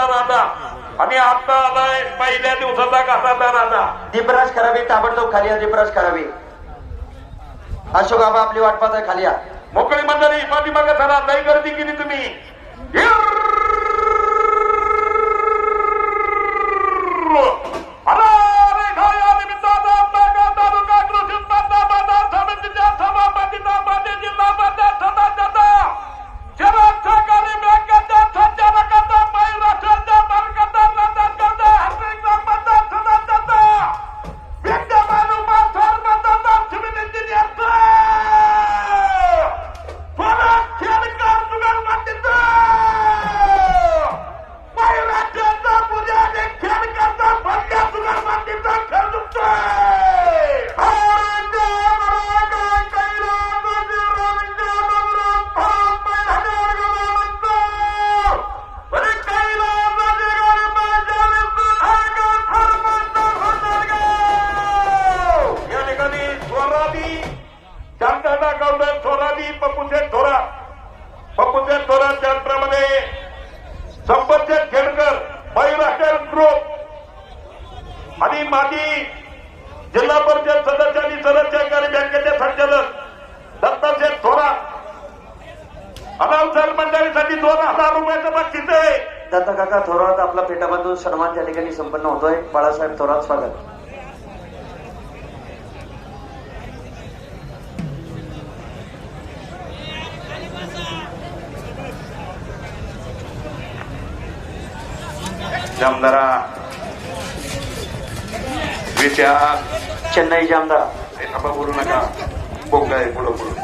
राजा आणि आता आलाय पहिल्या दिवसाचा घाटाचा राजा दीपराज करावी. ताबडतोब खाली या. दीपराज करावी. अशोक आबा आपली वाट पाहताय. खाली या. मोकळी मंडळी पाठीमागे चला. लई गर्दी केली तुम्ही. आणि माजी जिल्हा परिषद सदस्य आणि सर्व सहकारी बँकेचे संचालक दत्ताशेठ थोरात अनाउन्सर मंडळीसाठी 2000 रुपयाचं बक्षीस आहे. दत्ता काका थोरात आपला फेटा बांधून सन्मान त्या ठिकाणी संपन्न होतोय. बाळासाहेब थोरात स्वागत. जामदारा विद्या चेन्नई जामदारा. आपण बोलू नका. बोंगाय पुढं पुढं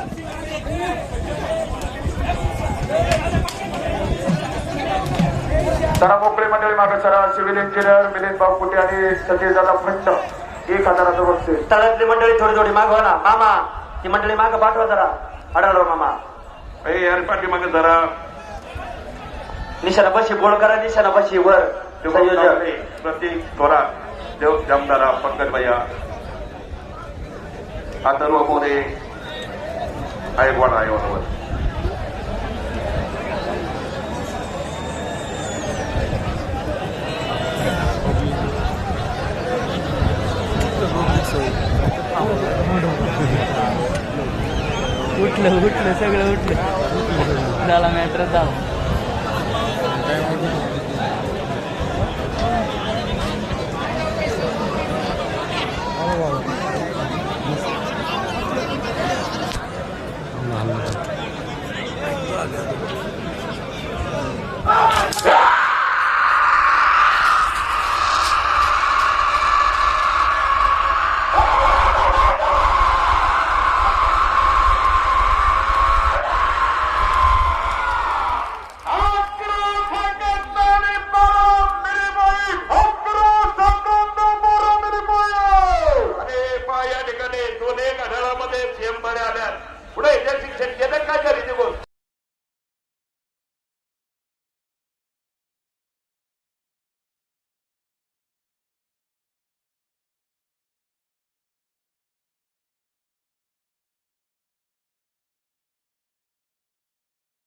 सरा मोकळे मंडळी मागे सरा. सिव्हिल इंजिनियर मिलिंद भाऊ कुटे आणि सतीश दादा फंट 1000चं बक्षीस. तळातली मंडळी थोडी थोडी मागवा ना मामा. ती मंडळी माग पाठवा जरा. अडालो मामा. यार पाठीमागे जरा निशाणा बशी गोळ करा. निशाणा बशी वर. संयोजक प्रतीक थोरात देव जामदारा पंकज भैया अथर्व मोरे आयवाड आयवाडवर उठलं सगळं उठलं झाला मॅटर झाला.